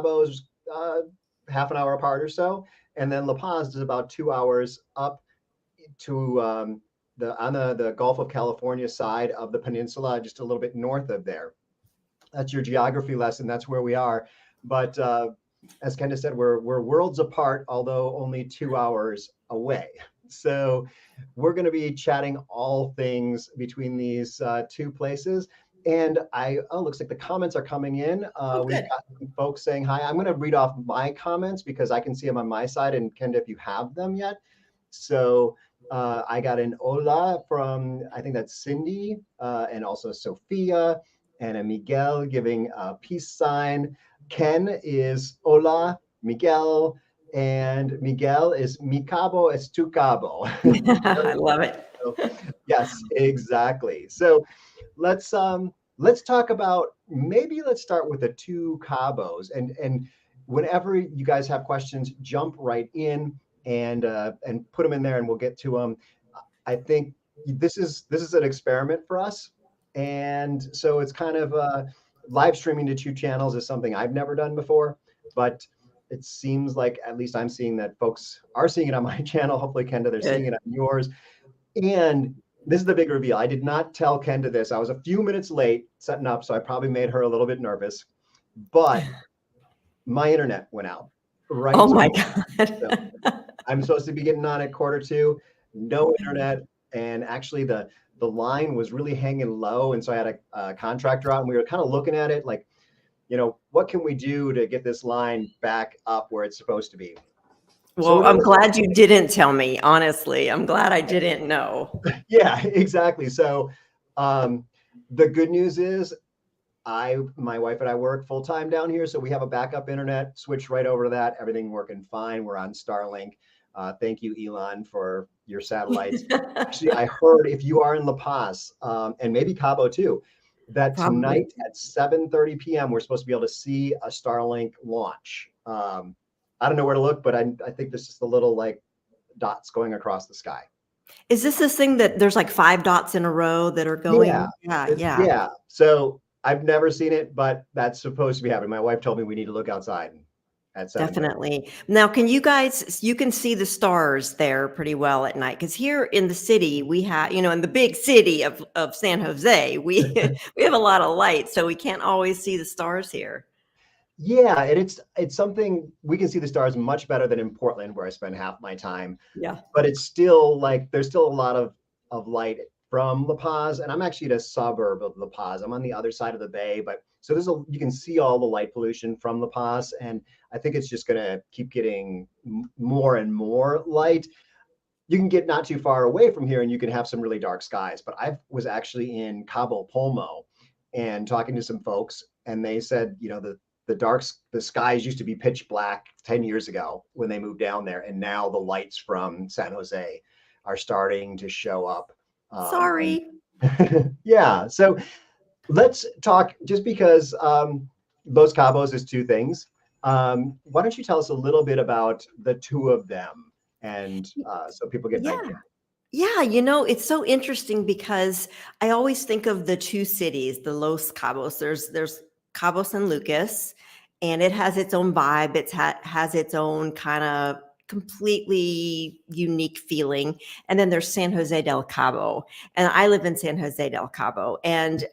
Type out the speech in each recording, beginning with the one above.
Cabos half an hour apart or so, and then La Paz is about 2 hours up to the Gulf of California side of the peninsula, just a little bit north of there. That's your geography lesson. That's where we are. But as Kendra said, we're worlds apart, although only 2 hours away. So we're going to be chatting all things between these two places. And looks like the comments are coming in. We've got some folks saying hi. I'm going to read off my comments because I can see them on my side. And Kendra, if you have them yet. So I got an hola from, I think that's Cindy, and also Sophia, and a Miguel giving a peace sign. Ken is hola, Miguel, and Miguel is mi cabo es tu cabo. I love it. So, yes, exactly. So let's talk about, maybe let's start with the two cabos, and whenever you guys have questions, jump right in and put them in there, and we'll get to them. I think this is an experiment for us, and so it's kind of live streaming to two channels is something I've never done before, but it seems like at least I'm seeing that folks are seeing it on my channel. Hopefully, Kendra, they're seeing it on yours. And this is the big reveal. I did not tell Kendra this. I was a few minutes late setting up, so I probably made her a little bit nervous. But my internet went out. Right. Oh my God. So I'm supposed to be getting on at 1:45. No internet, and actually the line was really hanging low, and so I had a contractor out, and we were kind of looking at it like, what can we do to get this line back up where it's supposed to be? Well, I'm glad you didn't tell me, honestly. I'm glad I didn't know. Yeah, exactly. So the good news is my wife and I work full time down here, so we have a backup internet, switched right over to that. Everything working fine. We're on Starlink. Thank you, Elon, for your satellites. Actually, I heard if you are in La Paz, and maybe Cabo too, that tonight at 7:30 p.m. we're supposed to be able to see a Starlink launch. I don't know where to look, but I think this is the little like dots going across the sky. Is this thing that there's like 5 dots in a row that are going? Yeah. So I've never seen it, but that's supposed to be happening. My wife told me we need to look outside at 7:30. Definitely. Now, you can see the stars there pretty well at night, because here in the city we have, in the big city of San Jose, we have a lot of light, so we can't always see the stars here. Yeah, and it's something we can see the stars much better than in Portland, where I spend half my time. Yeah. But it's still like there's still a lot of light from La Paz, and I'm actually at a suburb of La Paz. I'm on the other side of the bay, but so you can see all the light pollution from La Paz, and I think it's just going to keep getting more and more light. You can get not too far away from here, and you can have some really dark skies. But I was actually in Cabo Polmo and talking to some folks, and they said, the skies used to be pitch black 10 years ago when they moved down there, and now the lights from San Jose are starting to show up. Sorry. Yeah. So let's talk, just because Los Cabos is two things. Why don't you tell us a little bit about the two of them, and so people get an idea. Yeah, it's so interesting because I always think of the two cities, the Los Cabos. There's Cabo San Lucas, and it has its own vibe. It has its own kind of completely unique feeling. And then there's San Jose del Cabo, and I live in San Jose del Cabo. And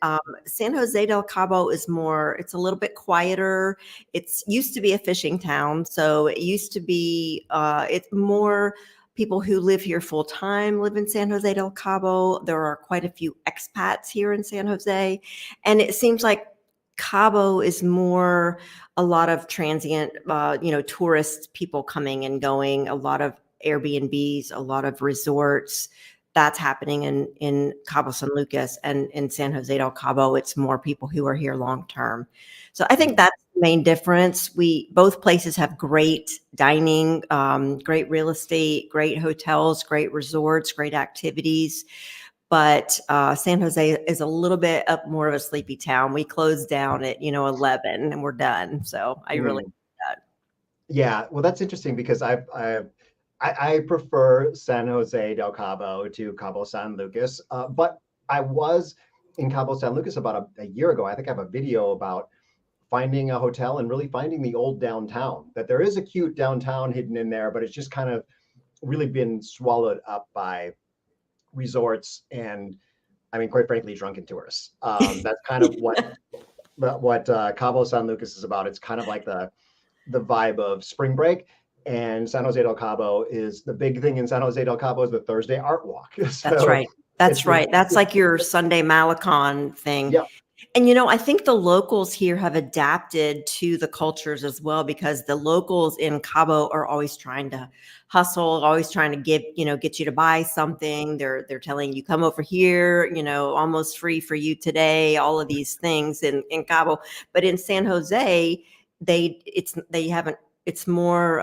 San Jose del Cabo is it's a little bit quieter. It's used to be a fishing town, so it used to be. It's more people who live here full time live in San Jose del Cabo. There are quite a few expats here in San Jose, and it seems like Cabo is more a lot of transient, tourist people coming and going, a lot of Airbnbs, a lot of resorts. That's happening in Cabo San Lucas, and in San Jose del Cabo, it's more people who are here long term. So I think that's the main difference. Both places have great dining, great real estate, great hotels, great resorts, great activities. But San Jose is a little bit more of a sleepy town. We close down at 11 and we're done. So I really like that. Yeah, well, that's interesting because I prefer San Jose del Cabo to Cabo San Lucas, but I was in Cabo San Lucas about a year ago. I think I have a video about finding a hotel and really finding the old downtown. That there is a cute downtown hidden in there, but it's just kind of really been swallowed up by resorts and, I mean, quite frankly, drunken tourists. That's kind of what Cabo San Lucas is about. It's kind of like the vibe of spring break. And San Jose del Cabo is the big thing in San Jose del Cabo is the Thursday art walk. That's So right. That's it's right. That's like your Sunday Malecon thing. yeah. And I think the locals here have adapted to the cultures as well, because the locals in Cabo are always trying to hustle, always trying to get you to buy something. They're telling you, come over here, almost free for you today, all of these things in Cabo. But in San Jose, they haven't, it's more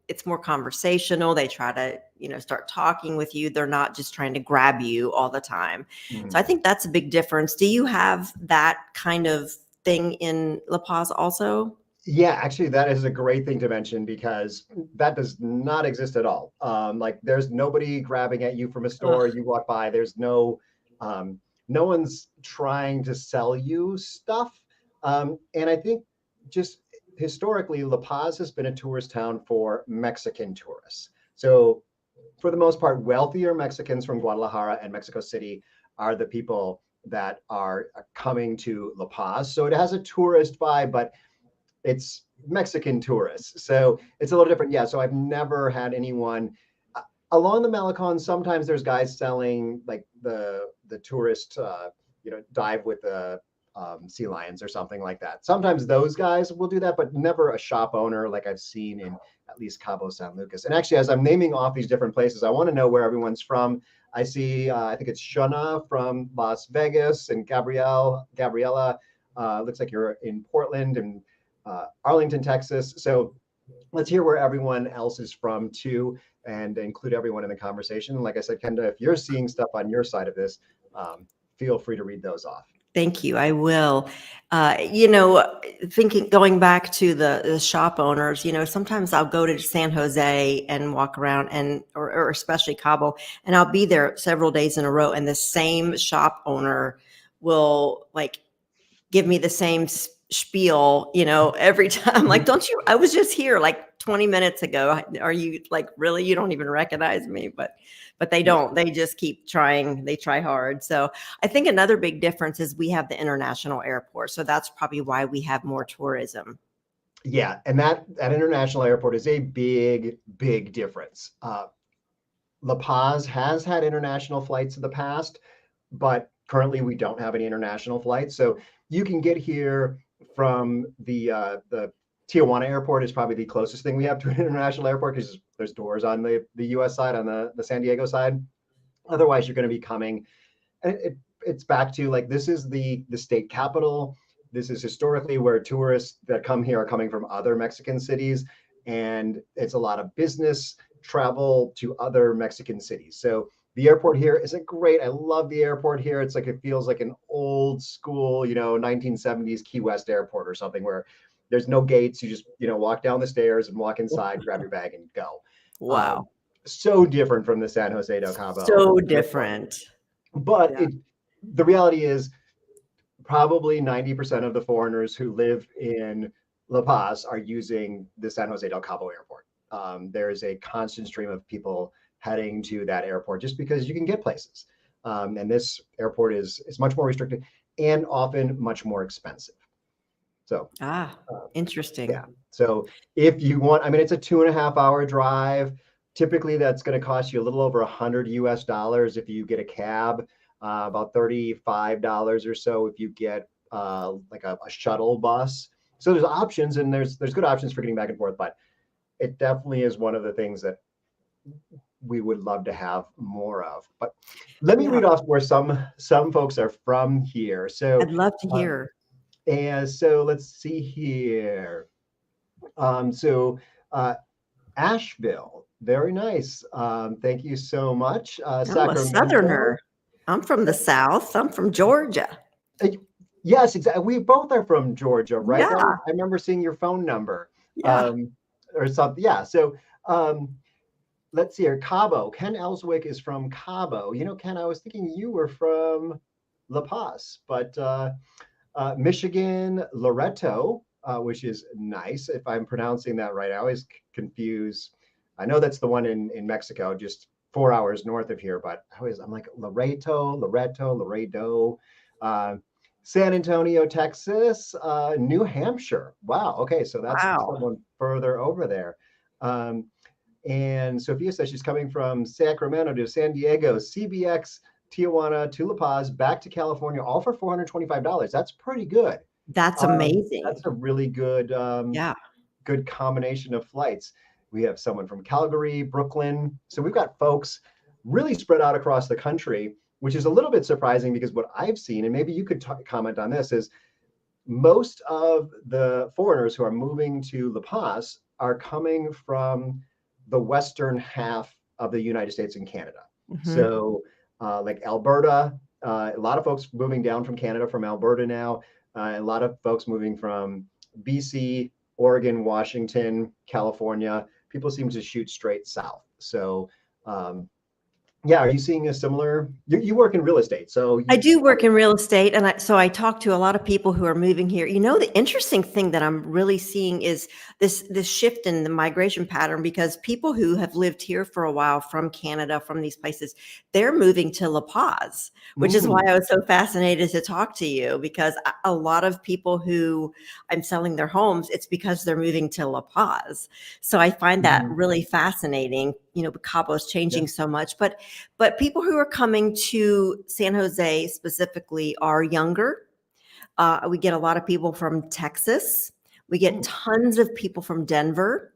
it's more conversational. They try to, start talking with you. They're not just trying to grab you all the time. So I Mhm. think that's a big difference. Do you have that kind of thing in La Paz also? Yeah, actually, that is a great thing to mention because that does not exist at all. Like, there's nobody grabbing at you from a store. Ugh. You walk by, there's um, no one's trying to sell you stuff. And I think just historically, La Paz has been a tourist town for Mexican tourists. So, for the most part, wealthier Mexicans from Guadalajara and Mexico City are the people that are coming to La Paz. So, it has a tourist vibe, but it's Mexican tourists. So it's a little different. Yeah. So I've never had anyone along the Malecon. Sometimes there's guys selling like the tourist, dive with the sea lions or something like that. Sometimes those guys will do that, but never a shop owner like I've seen in at least Cabo San Lucas. And actually, as I'm naming off these different places, I want to know where everyone's from. I see, I think it's Shana from Las Vegas, and Gabriella, looks like you're in Portland, and Arlington, Texas. So let's hear where everyone else is from too, and include everyone in the conversation. And like I said, Kenda, if you're seeing stuff on your side of this, feel free to read those off. Thank you. I will. Going back to the shop owners, sometimes I'll go to San Jose and walk around, or especially Cabo, and I'll be there several days in a row, and the same shop owner will like give me the same spiel, every time. Like, don't you? I was just here like 20 minutes ago. Are you like really? You don't even recognize me, but they Yeah. don't. They just keep trying. They try hard. So I think another big difference is we have the international airport. So that's probably why we have more tourism. Yeah, and that international airport is a big, big difference. La Paz has had international flights in the past, but currently we don't have any international flights. So you can get here from the Tijuana airport is probably the closest thing we have to an international airport, because there's doors on the US side, on the San Diego side. Otherwise, you're going to be coming, and it's back to like, this is the state capital. This is historically where tourists that come here are coming from other Mexican cities, and it's a lot of business travel to other Mexican cities. So the airport here is a great. I love the airport here. It's like, it feels like an old school, 1970s Key West airport or something, where there's no gates. You just walk down the stairs and walk inside, grab your bag, and go. Um, Wow. so different from the San Jose del Cabo So airport. different. But Yeah. the reality is, probably 90% of the foreigners who live in La Paz are using the San Jose del Cabo airport. There is a constant stream of people heading to that airport just because you can get places. And this airport is much more restricted and often much more expensive. So, Ah, uh, interesting. yeah. So if you want, I mean, it's a 2.5 hour drive. Typically, that's going to cost you a little over $100 if you get a cab, about $35 or so if you get like a shuttle bus. So there's options, and there's good options for getting back and forth, but it definitely is one of the things that we would love to have more of. But let me Yeah, read off where some folks are from here. So I'd love to um, hear. and so let's see here. So Asheville, very nice. Thank you so much. I'm a Sacramento. Southerner. I'm from the South. I'm from Georgia. Uh, yes, exactly. We both are from Georgia, right? That was, Yeah, I remember seeing your phone number, yeah. um, or something. Yeah. So um, let's see here. Cabo. Ken Ellswick is from Cabo. Ken, I was thinking you were from La Paz, but Michigan, Loretto, which is nice. If I'm pronouncing that right, I always confuse. I know that's the one in Mexico, just 4 hours north of here, but I'm like Laredo. Uh, San Antonio, Texas, New Hampshire. Wow. Okay, so that's Wow. someone further over there. Um, and Sophia says she's coming from Sacramento to San Diego, CBX, Tijuana to La Paz, back to California, all for $425. That's pretty good. That's amazing. That's a really good Yeah. good combination of flights. We have someone from Calgary, Brooklyn. So we've got folks really spread out across the country, which is a little bit surprising because what I've seen, and maybe you could comment on this, is most of the foreigners who are moving to La Paz are coming from the western half of the United States and Canada. So like Alberta, a lot of folks moving down from Canada, from Alberta now, a lot of folks moving from BC, Oregon, Washington, California. People seem to shoot straight south. So yeah, are you seeing a similar, you work in real estate, so I do work in real estate, and so I talk to a lot of people who are moving here. You know, the interesting thing that I'm really seeing is this shift in the migration pattern, because people who have lived here for a while from Canada, from these places, they're moving to La Paz, which is why I was so fascinated to talk to you, because a lot of people who I'm selling their homes, it's because they're moving to La Paz. So I find that really fascinating, you know, Cabos changing so much, but people who are coming to San Jose specifically are younger. We get a lot of people from Texas. We get tons of people from Denver.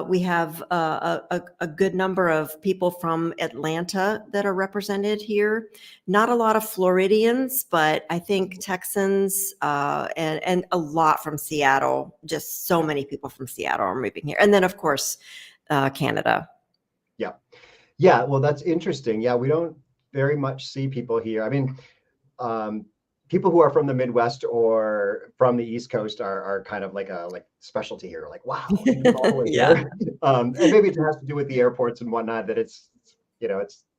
We have a good number of people from Atlanta that are represented here. Not a lot of Floridians, but I think Texans and a lot from Seattle. Just so many people from Seattle are moving here. And then, of course, Canada. Yeah. Yeah, well, that's interesting. Yeah, we don't very much see people here. I mean, people who are from the Midwest or from the East Coast are kind of like a specialty here. Like, wow, all the way Yeah. here. And maybe it has to do with the airports and whatnot, that it's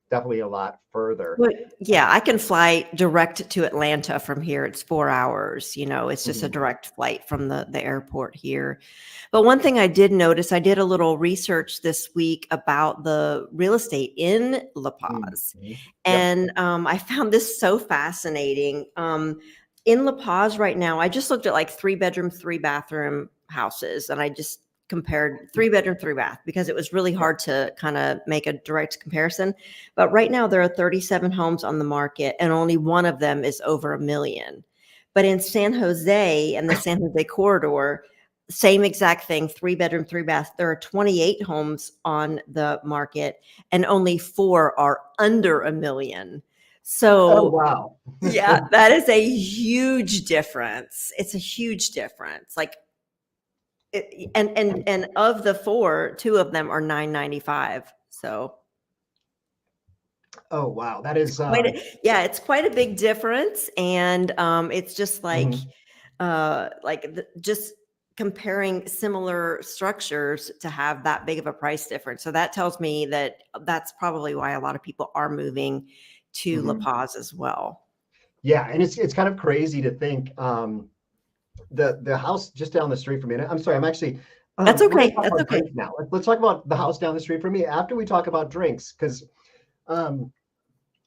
definitely a lot further. But yeah, I can fly direct to Atlanta from here. It's 4 hours. You know, it's just a direct flight from the airport here. But one thing I did notice, I did a little research this week about the real estate in La Paz. And I found this so fascinating. In La Paz right now, I just looked at like 3-bedroom, 3-bathroom houses, and I just compared 3-bedroom, 3-bath, because it was really hard to kind of make a direct comparison. But right now there are 37 homes on the market, and only one of them is over $1 million. But in San Jose and the San Jose corridor, same exact thing, 3-bedroom, 3-bath. There are 28 homes on the market, and only 4 are under $1 million. So, wow. Yeah, that is a huge difference. It's a huge difference. Like, and of the 4, 2 of them are $995. So, oh wow, that is it's quite a big difference, and it's just like just comparing similar structures to have that big of a price difference. So that tells me that that's probably why a lot of people are moving to La Paz as well. Yeah, and it's kind of crazy to think the house just down the street from me. I'm sorry, I'm actually that's okay. That's okay. Now let's talk about the house down the street from me after we talk about drinks, because I'm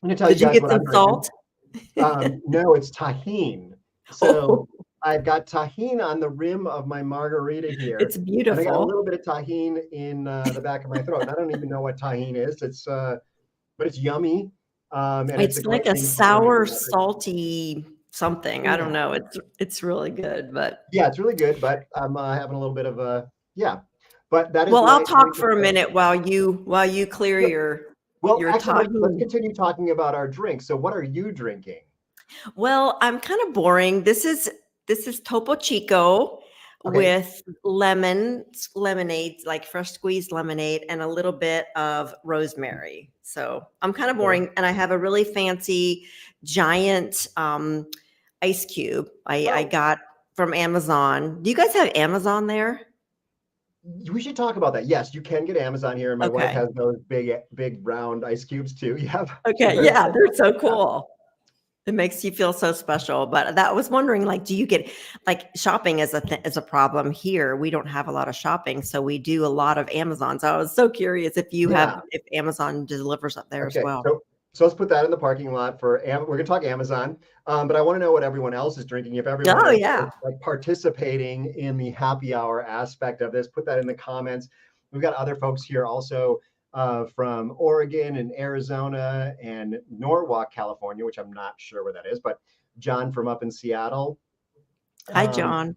going to tell you guys get what some I'm salt? No, it's tahine. So I've got tahine on the rim of my margarita here. It's beautiful. And I got a little bit of tahine in the back of my throat. And I don't even know what tahine is. It's but it's yummy. And it's like a sour, salty something. I don't know. It's really good, but yeah, it's really good. But I'm having a little bit of a But that is I'll talk for a minute while you clear your. Actually, let's continue talking about our drinks. So, what are you drinking? Well, I'm kind of boring. This is Topo Chico with lemonade, like fresh squeezed lemonade, and a little bit of rosemary. So I'm kind of boring, and I have a really fancy giant ice cube I got from Amazon. Do you guys have Amazon there? We should talk about that. Yes, you can get Amazon here, and my wife has those big round ice cubes too. Yeah. Okay. Yeah, they're so cool. It makes you feel so special. But that I was wondering, like, do you get like shopping is is a problem here? We don't have a lot of shopping, so we do a lot of Amazon. So I was so curious if you have Yeah. if Amazon delivers up there as Okay. well. So let's put that in the parking lot for we're gonna talk Amazon. But I want to know what everyone else is drinking. If everyone Oh is yeah. like participating in the happy hour aspect of this, put that in the comments. We've got other folks here also from Oregon and Arizona and Norwalk, California, which I'm not sure where that is, but John from up in Seattle. Hi, Um, John.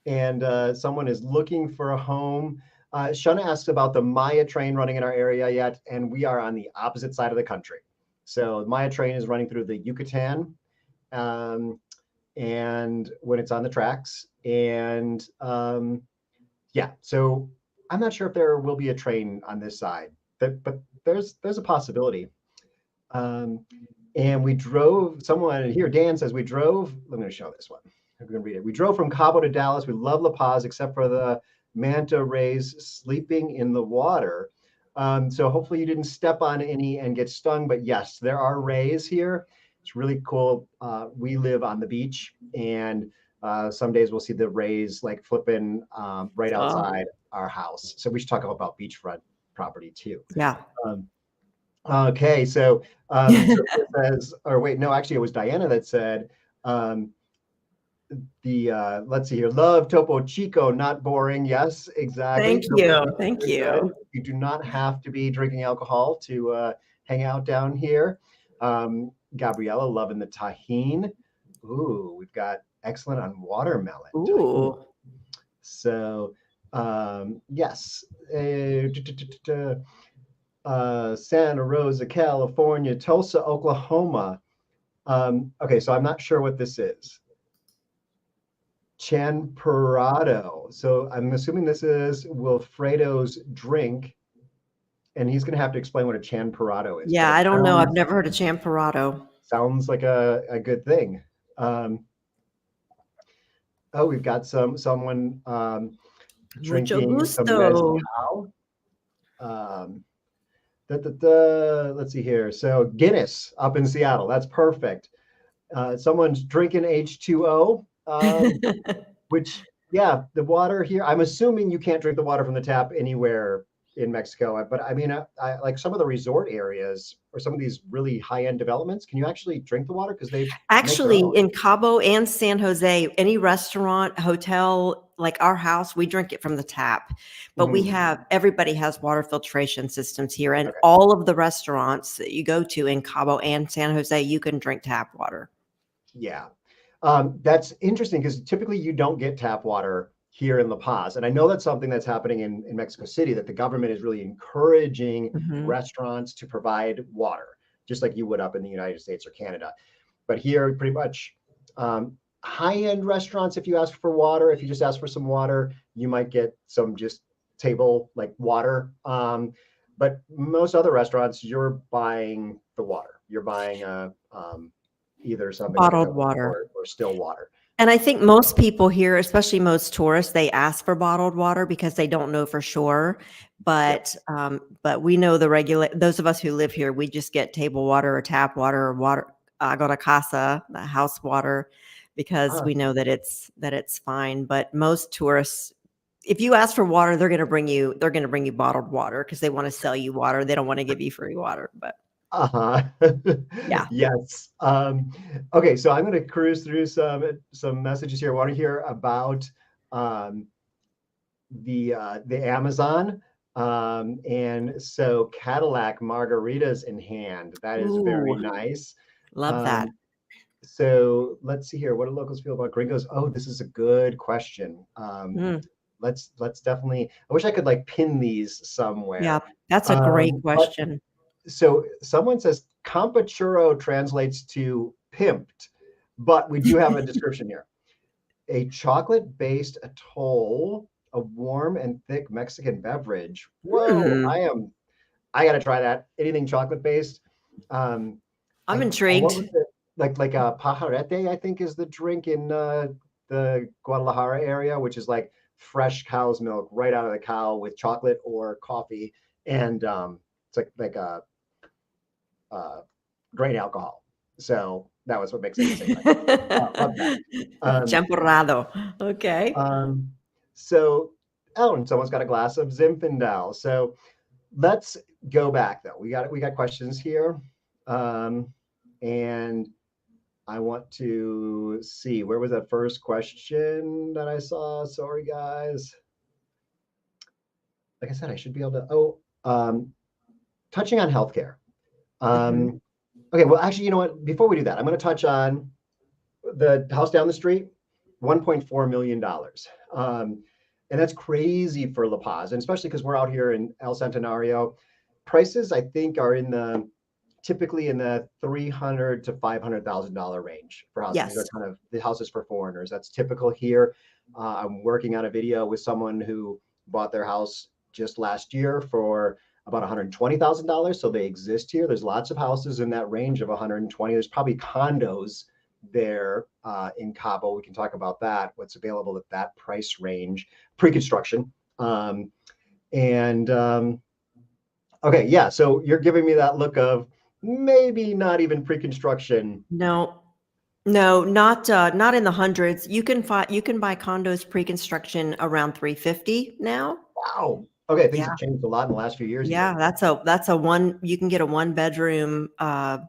and someone is looking for a home. Shana asks about the Maya train running in our area yet, and we are on the opposite side of the country. So Maya train is running through the Yucatan, um, and when it's on the tracks, and yeah, so I'm not sure if there will be a train on this side, but there's a possibility. Um, and we drove, someone here, Dan says we drove, I'm going to show this one. I'm going to read it. We drove from Cabo to Dallas. We love La Paz, except for the manta rays sleeping in the water. So hopefully you didn't step on any and get stung, but yes, there are rays here. It's really cool. We live on the beach, and some days we'll see the rays like flipping right Oh, outside our house. So we should talk about beachfront property too. yeah. Um, Okay, so Sophia says, or wait, no, actually, it was Diana that said um, let's see here, love Topo Chico, not boring. Yes, exactly. Thank Topo you. Chico is Thank very good. you. You do not have to be drinking alcohol to hang out down here. Gabriella loving the tahine. Ooh, we've got excellent on watermelon tahine. Ooh. So yes. Santa Rosa, California, Tulsa, Oklahoma. Okay, so I'm not sure what this is. Chanperado. So I'm assuming this is Wilfredo's drink, and he's going to have to explain what a Chanperado is. But Yeah, it I don't know. I've sounds never heard of Champorado. sounds like a good thing. Um, oh, we've got someone Mucho drinking some gusto. mezcal. Um, Let's see here. So Guinness up in Seattle. That's perfect. Someone's drinking H2O, which, yeah, the water here, I'm assuming you can't drink the water from the tap anywhere in Mexico. But I mean, I like some of the resort areas or some of these really high end developments. Can you actually drink the water? Because they make their Actually, own. in Cabo and San Jose, any restaurant, hotel, like our house, we drink it from the tap. But we Mhm. have everybody has water filtration systems here, and Okay. all of the restaurants that you go to in Cabo and San Jose, you can drink tap water. Yeah. That's interesting because typically you don't get tap water here in La Paz. And I know that's something that's happening in Mexico City, that the government is really encouraging Mhm. restaurants to provide water, just like you would up in the United States or Canada. But here, pretty much high-end restaurants, if you ask for water, if you just ask for some water, you might get some just table like water. But most other restaurants, you're buying the water. You're buying either something like a Bottled Coke water. or still water. And I think most people here, especially most tourists, they ask for bottled water because they don't know for sure. Yep. But we know the those of us who live here, we just get table water or tap water or water agua de casa, the house water, because Ah, we know that it's fine. But most tourists, if you ask for water, they're gonna bring you bottled water because they want to sell you water. They don't want to give you free water. But uh-huh. yeah. Yes. Okay, so I'm going to cruise through some messages here. I want to hear about um, the Amazon. And so Cadillac margaritas in hand. That is very Ooh, nice. love that. Um, so let's see here. What do locals feel about gringos? Oh, this is a good question. Mm, Let's definitely. I wish I could like pin these yeah, somewhere. that's a great But question. so someone says compachurro translates to pimped, but we do have a description here. A chocolate-based atoll, a warm and thick Mexican beverage. Whoa, Hmm. I gotta try that. Anything chocolate-based. I'm What intrigued. was it? Like a pajarete, I think is the drink in the Guadalajara area, which is like fresh cow's milk right out of the cow with chocolate or coffee, and it's like a grain alcohol. So that was what makes it the same price. Love that. Um, Champurrado. Okay. um, so, oh, and someone's got a glass of Zinfandel. So let's go back though. We got questions here, and I want to see where was that first question that I saw. Sorry, guys. Like I said, I should be able to. Oh, touching on healthcare. Mhm. Okay, well, actually, you know what? Before we do that, I'm going to touch on the house down the street, $1.4 million. And that's crazy for La Paz, and especially because we're out here in El Centenario. Prices, I think, are typically in the $300,000 to $500,000 range for houses. These are Yes. kind of the houses for foreigners. That's typical here. I'm working on a video with someone who bought their house just last year for about $120,000. So they exist here. There's lots of houses in that range of 120. There's probably condos there in Cabo. We can talk about that. What's available at that price range, pre-construction. And okay, yeah. So you're giving me that look of maybe not even pre-construction. No, no, not in the hundreds. You can buy condos pre-construction around 350 now. Wow. Okay, things Yeah. have changed a lot in the last few years, Yeah, even. that's a one you can get a one bedroom for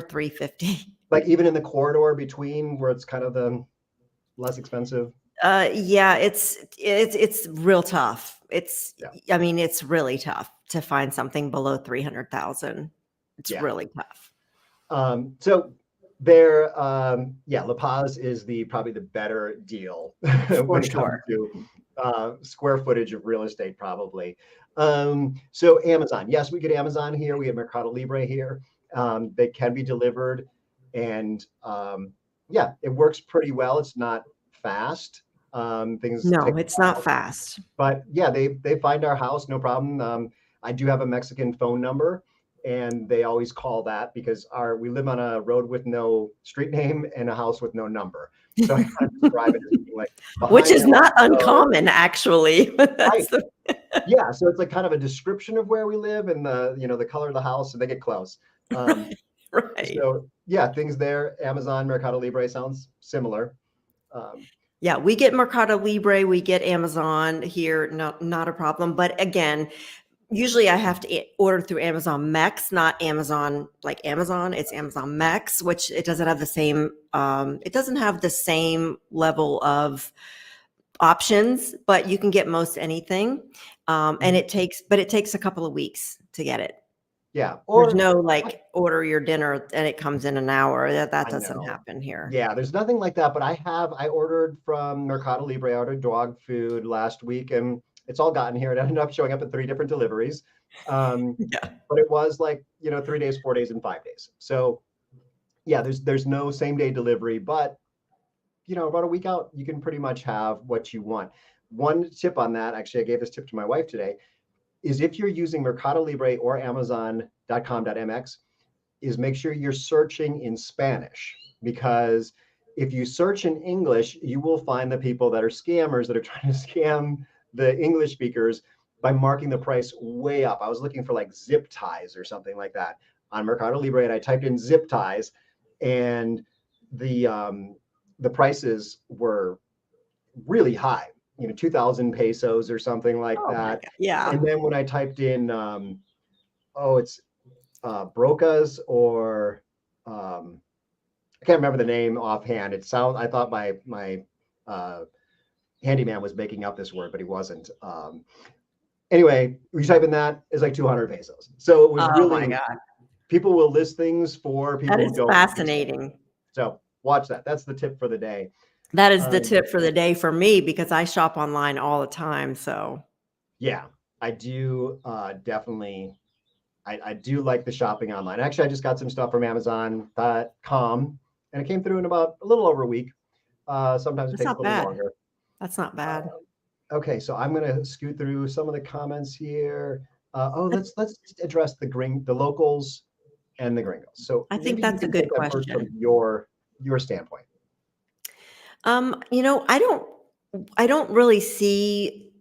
350. Like even in the corridor between where it's kind of the less expensive. Yeah, it's real tough. Yeah. I mean, it's really tough to find something below 300,000. It's Yeah. really tough. So there, yeah, La Paz is probably the better deal For when it comes sure. to square footage of real estate, probably. So Amazon, yes, we get Amazon here. We have Mercado Libre here. They can be delivered, and yeah, it works pretty well. It's not fast. Things No, take a it's not while, fast. but yeah, they find our house, no problem. I do have a Mexican phone number, and they always call that because we live on a road with no street name and a house with no number. So I kind of describe it as being like Which behind is not so uncommon, actually. right. That's the Yeah, so it's like kind of a description of where we live and the color of the house, and they get close. Um, right. so yeah, things there. Amazon, Mercado Libre sounds similar. Um, Yeah, we get Mercado Libre, we get Amazon here, no, not a problem. But again, usually I have to order through Amazon Mex, not Amazon like Amazon. It's Amazon Mex, which it doesn't have the same. It doesn't have the same level of options, but you can get most anything. And but it takes a couple of weeks to get it. yeah, There's or no like order your dinner and it comes in an hour. That I doesn't know. happen here. Yeah, there's nothing like that, but I ordered from Mercado Libre. I ordered dog food last week, and it's all gotten here. It ended up showing up at 3 different deliveries. Yeah. But it was like, 3 days, 4 days, and 5 days. So yeah, there's no same day delivery, but about a week out, you can pretty much have what you want. One tip on that, actually, I gave this tip to my wife today, is if you're using Mercado Libre or Amazon.com.mx, is make sure you're searching in Spanish, because if you search in English, you will find the people that are scammers that are trying to scam the English speakers by marking the price way up. I was looking for like zip ties or something like that on Mercado Libre, and I typed in zip ties, and the prices were really high, 2,000 pesos or something like Oh my that. God. Yeah. And then when I typed in, it's Brocas or I can't remember the name offhand. I thought my handyman was making up this word, but he wasn't. Anyway, you type in that, it's like 200 pesos. So it was Oh really, my God. people will list things for That people who is don't understand. fascinating. So watch that. That's the tip for the day. That is the Um, tip for the day for me because I shop online all the time. So yeah, I do definitely. I do like the shopping online. Actually, I just got some stuff from Amazon.com, and it came through in about a little over a week. Sometimes it that's takes not a little bad. longer. That's not Uh, bad. okay, so I'm gonna scoot through some of the comments here. I, Let's address the locals and the gringos. So I think maybe you that's a can good take that first from question. your standpoint. I don't really see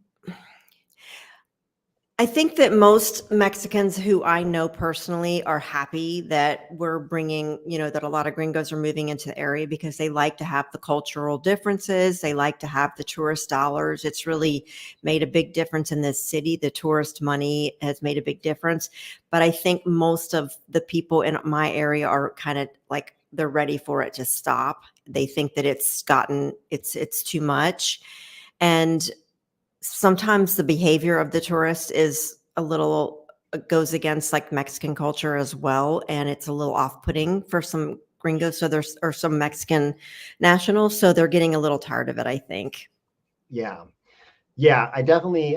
I think that most Mexicans who I know personally are happy that we're bringing, that a lot of gringos are moving into the area because they like to have the cultural differences. They like to have the tourist dollars. It's really made a big difference in this city. The tourist money has made a big difference. But I think most of the people in my area are kind of like they're ready for it to stop. They think that it's too much. And sometimes the behavior of the tourist is a little goes against like Mexican culture as well, and it's a little off-putting for some gringos. So there's or some Mexican nationals, so they're getting a little tired of it, I think. Yeah. Yeah, I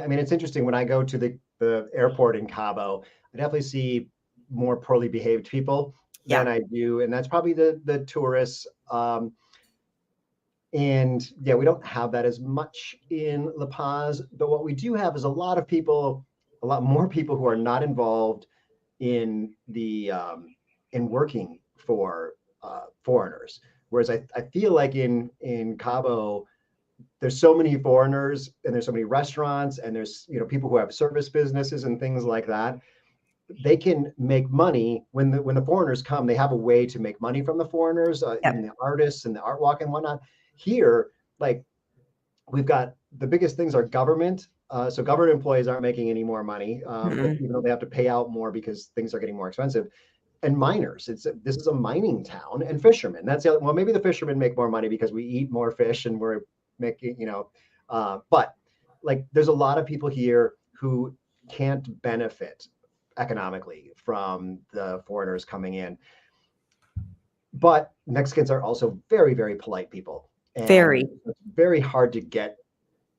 mean, it's interesting when I go to the airport in Cabo, I definitely see more poorly behaved people Yeah. than I do. And that's probably the tourists. And yeah, we don't have that as much in La Paz, but what we do have is a lot more people who are not involved in in working for foreigners. Whereas I feel like in Cabo, there's so many foreigners and there's so many restaurants and there's people who have service businesses and things like that. They can make money when the foreigners come. They have a way to make money from the foreigners, even Yep. the artists and the art walk and whatnot. Here, like, we've got the biggest things are government. So government employees aren't making any more money, Mm-mm. even though they have to pay out more because things are getting more expensive. And miners. This is a mining town, and fishermen. That's the other, well, maybe the fishermen make more money because we eat more fish and we're making, but like there's a lot of people here who can't benefit economically from the foreigners coming in. But Mexicans are also very, very polite people, Very. and it's very hard to get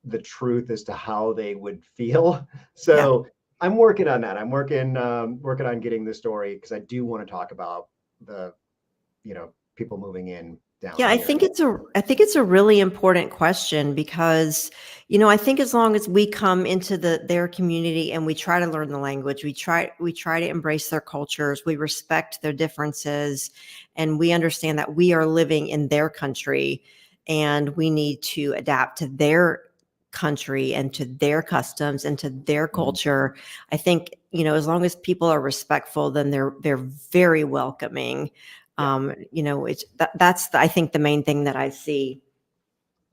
the truth as to how they would feel. Yeah. So I'm working on that. I'm working on getting the story because I do want to talk about the people moving in down Yeah, I here. think it's a really important question because, I think as long as we come into their community and we try to learn the language, we try to embrace their cultures, we respect their differences, and we understand that we are living in their country and we need to adapt to their country and to their customs and to their Mhm. culture. I think, as long as people are respectful, then they're very welcoming. Yeah. I think the main thing that I see.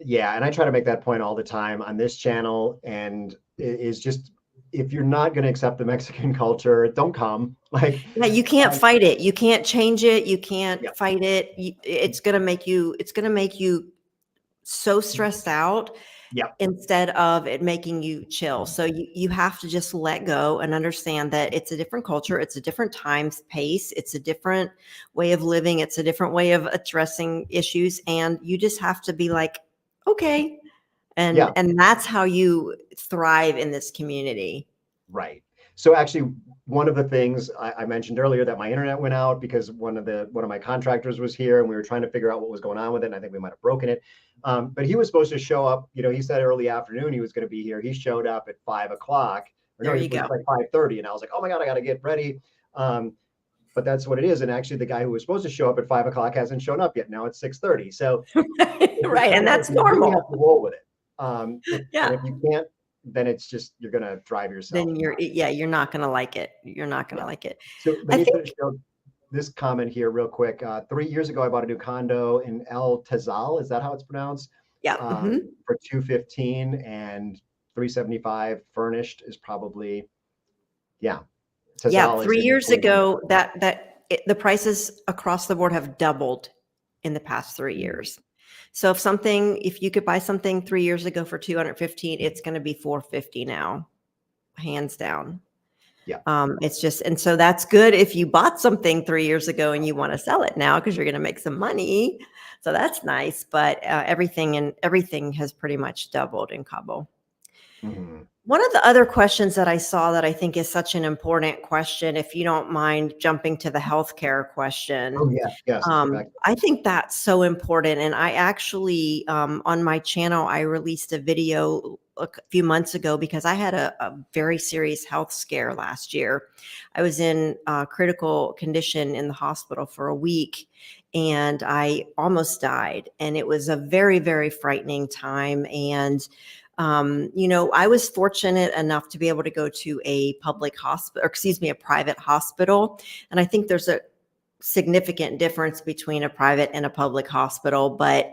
Yeah, and I try to make that point all the time on this channel, and it is just if you're not going to accept the Mexican culture, don't come. Like, Yeah, you can't um, fight it. You can't change it. You can't yeah, fight it. It's going to make you so stressed out yeah, instead of it making you chill. So you have to just let go and understand that it's a different culture, it's a different time pace, it's a different way of living, it's a different way of addressing issues, and you just have to be like, okay, and yeah. and that's how you thrive in this community. Right. So actually, one of the things I mentioned earlier that my internet went out because one of my contractors was here and we were trying to figure out what was going on with it. And I think we might have broken it. But he was supposed to show up. He said early afternoon he was going to be here. He showed up at 5 o'clock, or no, There you it was go. like 5:30, and I was like, oh my god, I got to get ready. But that's what it is. And actually, the guy who was supposed to show up at 5 o'clock hasn't shown up yet. Now it's 6:30. So Right, and if that's you really have normal. to roll with it. And Yeah. if you can't, then it's just you're going to drive yourself Then nuts. you're not gonna like it. You're not gonna Yeah. like it. So let I me think finish this comment here real quick. 3 years ago, I bought a new condo in El Tazal. Is that how it's pronounced? yeah. For 215 and 375 furnished is probably, yeah. Yeah, Tazal is 3 in years Colombia. ago, the prices across the board have doubled in the past 3 Mm, years. So if you could buy something 3 years ago for 215, it's gonna be 450 now, hands down. yeah. It's just and so that's good if you bought something 3 years ago and you wanna sell it now because 'cause you're gonna make some money. So that's nice, but, everything has pretty much doubled in Cabo. Mhm. One of the other questions that I saw that I think is such an important question, if you don't mind jumping to the healthcare question, Oh yeah. Yes. Let's get back. I think that's so important. And I actually, on my channel, I released a video a few months ago because I had a very serious health scare last year. I was in critical condition in the hospital for a week and I almost died. And it was a very, very frightening time. And I was fortunate enough to be able to go to a public hospital, or excuse me, a private hospital. And I think there's a significant difference between a private and a public hospital, but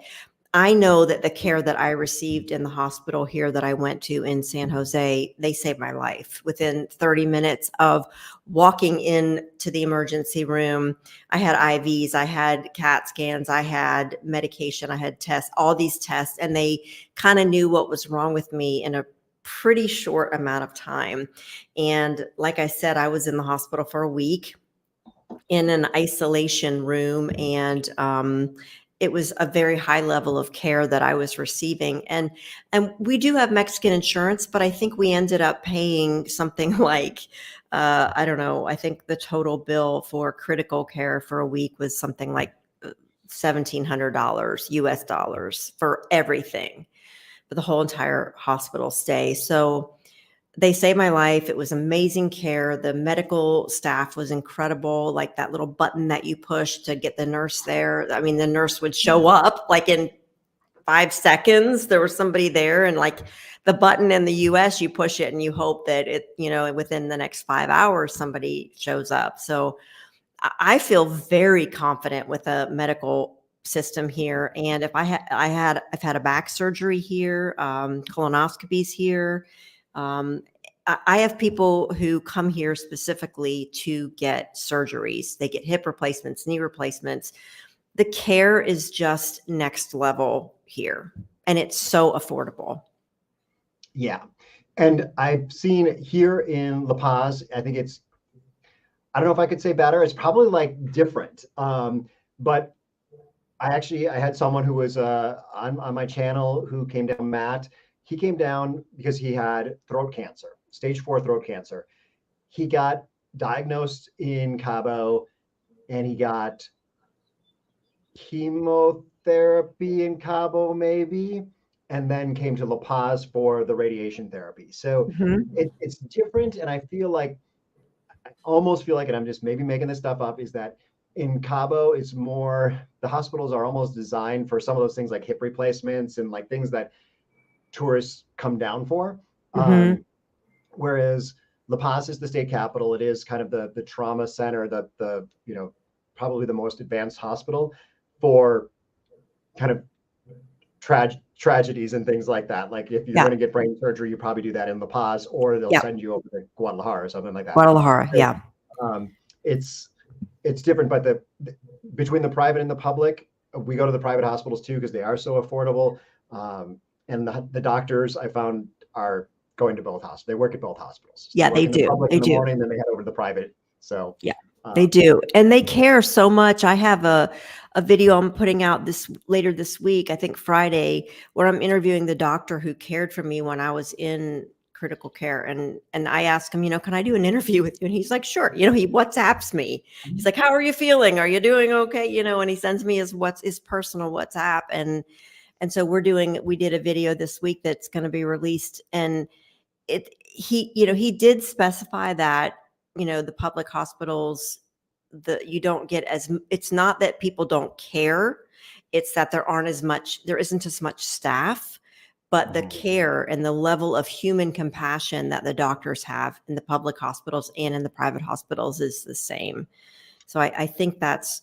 I know that the care that I received in the hospital here that I went to in San Jose, they saved my life. Within 30 minutes of walking into the emergency room, I had IVs, I had CAT scans, I had medication, I had tests, all these tests, and they kind of knew what was wrong with me in a pretty short amount of time. And like I said, I was in the hospital for a week in an isolation room, and it was a very high level of care that I was receiving. And we do have Mexican insurance, but I think we ended up paying something like I don't know. I think the total bill for critical care for a week was something like $1,700 US dollars for everything, for the whole entire hospital stay. So they saved my life. It was amazing care. The medical staff was incredible. Like that little button that you push to get the nurse there. I mean, the nurse would show up like in 5 seconds. There was somebody there, and like the button in the US, you push it and you hope that within the next 5 hours, somebody shows up. So I feel very confident with a medical system here. And if I've had a back surgery here, colonoscopies here. I have people who come here specifically to get surgeries. They get hip replacements, knee replacements. The care is just next level here, and it's so affordable. Yeah. And I've seen here in La Paz, I think I don't know if I could say better. It's probably like different. But I had someone who was on my channel who came down, Matt. He came down because he had throat cancer, stage 4 throat cancer. He got diagnosed in Cabo, and he got chemotherapy in Cabo, maybe, and then came to La Paz for the radiation therapy. So it's different. And I almost feel like, and I'm just maybe making this stuff up, is that in Cabo, it's more, the hospitals are almost designed for some of those things like hip replacements and like things that tourists come down for. Whereas La Paz is the state capital. It is kind of the trauma center, the probably the most advanced hospital for kind of tragedies and things like that. Like if you're going to get brain surgery, you probably do that in La Paz, or they'll send you over to Guadalajara or something like that. Guadalajara, so, yeah. It's different, but between the private and the public, we go to the private hospitals too because they are so affordable. And the doctors I found are going to both hospitals. They work at both hospitals. Yeah, they do. They do. Morning, then they head over to the private. So yeah, they do, and they care so much. I have a video I'm putting out later this week, I think Friday, where I'm interviewing the doctor who cared for me when I was in critical care, and I asked him, can I do an interview with you? And he's like, sure. He WhatsApps me. He's like, how are you feeling? Are you doing okay? And he sends me his personal WhatsApp, and so we did a video this week that's going to be released, and he did specify that the public hospitals, you don't get it's not that people don't care, it's that there isn't as much staff, but the care and the level of human compassion that the doctors have in the public hospitals and in the private hospitals is the same. So I think that's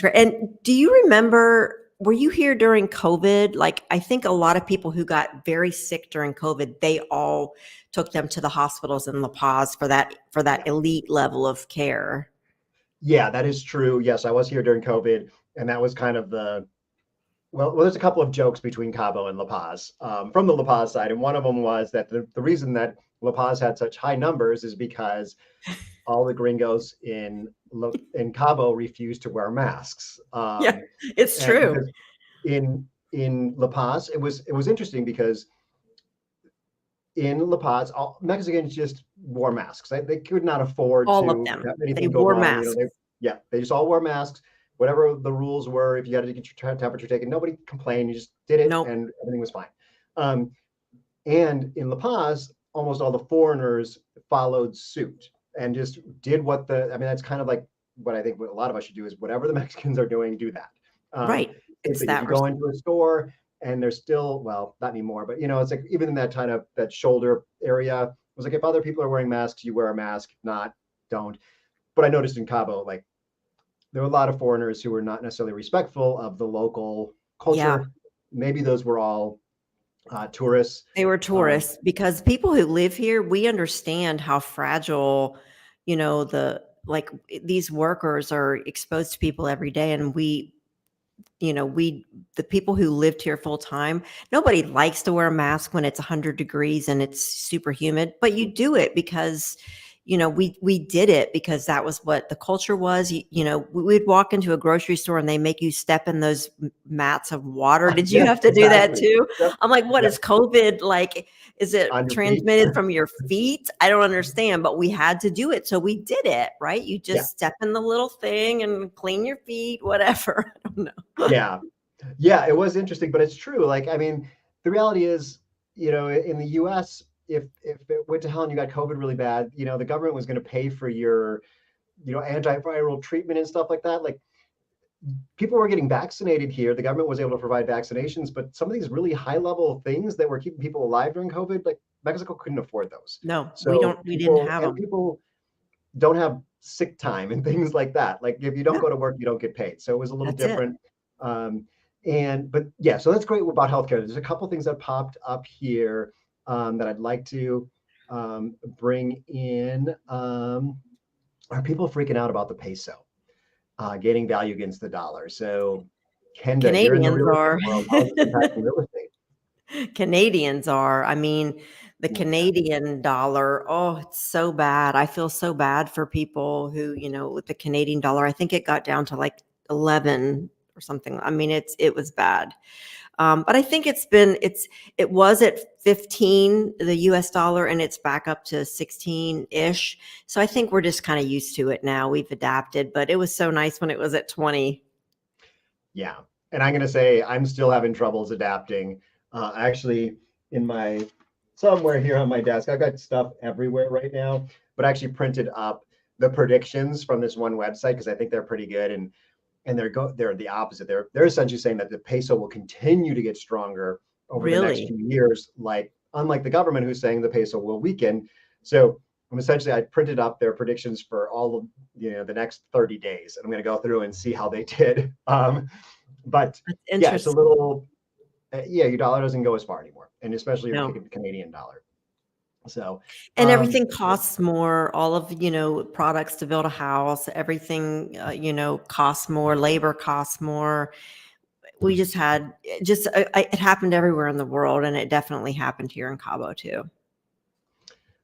great. And do you remember, were you here during COVID? Like, I think a lot of people who got very sick during COVID, they all took them to the hospitals in La Paz for that elite level of care. Yeah, that is true. Yes, I was here during COVID, and that was kind of well, there's a couple of jokes between Cabo and La Paz from the La Paz side, and one of them was that the reason that La Paz had such high numbers is because all the gringos in Cabo refused to wear masks. Yeah, it's true. In La Paz, it was interesting because in La Paz, all Mexicans just wore masks. They could not afford all of them. They wore masks. They just all wore masks. Whatever the rules were, if you had to get your temperature taken, nobody complained. You just did it, and everything was fine. And in La Paz, almost all the foreigners followed suit and just did that's kind of like what I think what a lot of us should do is whatever the Mexicans are doing, do that. Right. If you go into a store and there's still, well, not anymore, but it's like even in that kind of that shoulder area, it was like if other people are wearing masks, you wear a mask. If not, don't. But I noticed in Cabo, like there were a lot of foreigners who were not necessarily respectful of the local Yeah. culture. Maybe those were all tourists. They were Um, tourists because people who live here, we understand how fragile, these workers are exposed to people every day. And the people who lived here full time, nobody likes to wear a mask when it's 100 degrees and it's super humid, but you do it because we did it because that was what the culture was. We'd walk into a grocery store and they make you step in those mats of water. Did you yeah, have to do that exactly. too? Yep, I'm like, what yep. is COVID like? Is it On your feet. transmitted from your feet? I don't understand, but we had to do it, so we did it. Right, you Yeah, just step in the little thing and clean your feet, whatever. I don't know. yeah, yeah. It was interesting, but it's true. Like, I mean, the reality is, in the U.S., if it went to hell and you got COVID really bad, the government was going to pay for your, antiviral treatment and stuff like that. Like, people were getting vaccinated here. The government was able to provide vaccinations, but some of these really high level things that were keeping people alive during COVID, like Mexico couldn't afford those. No, we So don't. We didn't have them. people don't have sick time and things like that. Like if you don't Yeah, go to work, you don't get paid. So it was a little that's it. different. Um, but yeah, so that's great about healthcare. There's a couple things that popped up here that I'd like to bring in. Are people freaking out about the peso gaining value against the dollar? So, Kenda, you're in the Canadians real estate are. world. How is this impacting real estate? Canadians are. I mean, the Yeah. Canadian dollar, oh, it's so bad. I feel so bad for people who, with the Canadian dollar, I think it got down to like 11 or something. I mean, it was bad. But I think it was at 15, the US dollar, and it's back up to 16-ish. So I think we're just kind of used to it now. We've adapted, but it was so nice when it was at 20. Yeah. And I'm going to say I'm still having troubles adapting. Actually, in my somewhere here on my desk, I've got stuff everywhere right now, but I actually printed up the predictions from this one website because I think they're pretty good. And they're the opposite. They're essentially saying that the peso will continue to get stronger over the next Really? few years, like unlike the government who's saying the peso will weaken. So essentially I printed up their predictions for all of the next 30 days, and I'm going to go through and see how they did. But That's yeah, it's a interesting. little yeah, your dollar doesn't go as far anymore, and especially your No. Canadian dollar. So And everything costs more. All of, products to build a house, everything, costs more. Labor costs more. We just had it happened everywhere in the world, and it definitely happened here in Cabo too.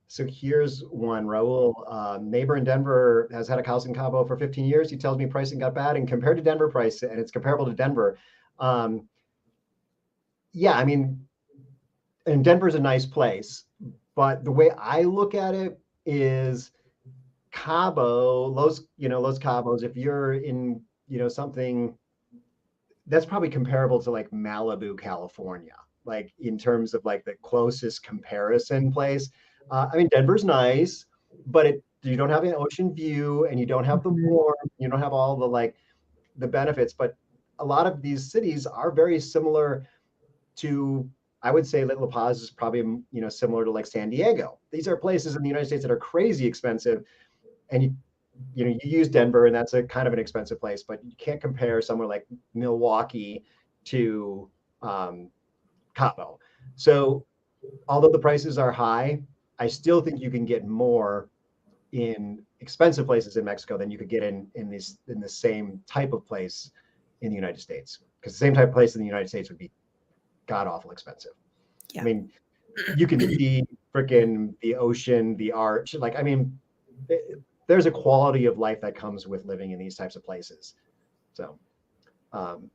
So here's one. Raul, neighbor in Denver, has had a house in Cabo for 15 years. He tells me pricing got bad, and compared to Denver price, and it's comparable to Denver. Um, yeah, I mean, and Denver's a nice place, but the way I look at it is Los Cabos, if you're in, something that's probably comparable to like Malibu, California, like in terms of like the closest comparison place. I mean, Denver's nice, but you don't have an ocean view and you don't have the Mhm. warmth, you don't have all the like the benefits. But a lot of these cities are very similar to, I would say that La Paz is probably similar to like San Diego. These are places in the United States that are crazy expensive, and you use Denver, and that's a kind of an expensive place, but you can't compare somewhere like Milwaukee to Cabo. So although the prices are high, I still think you can get more in expensive places in Mexico than you could get in the same type of place in the United States. Because the same type of place in the United States would be god awful expensive. I Yeah. mean, you can see freaking the ocean, the art. Like, I mean, there's a quality of life that comes with living in these types of places. So, um,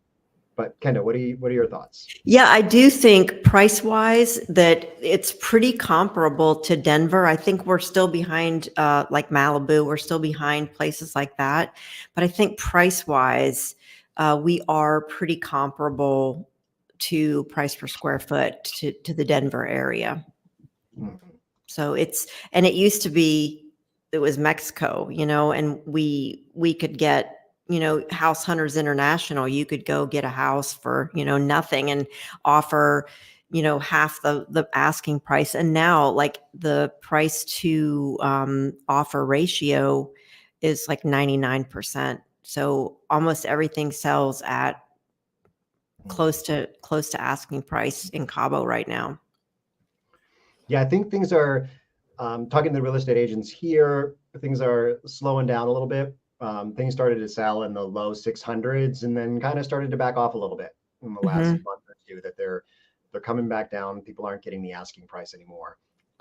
but Kenda, what are your thoughts? Yeah, I do think price wise that it's pretty comparable to Denver. I think we're still behind, like Malibu. We're still behind places like that. But I think price wise, we are pretty comparable to price per square foot to the Denver area. Mhm. So and it used to be, it was Mexico, and we could get House Hunters International, you could go get a house for, nothing and offer, half the asking price. And now like the price to offer ratio is like 99%. So almost everything sells at close to asking price in Cabo right now. Yeah, I think things are, talking to the real estate agents here, things are slowing down a little bit. Things started to sell in the low 600s and then kind of started to back off a little bit in the last Hmm. month or two, that they're coming back down. People aren't getting the asking price anymore.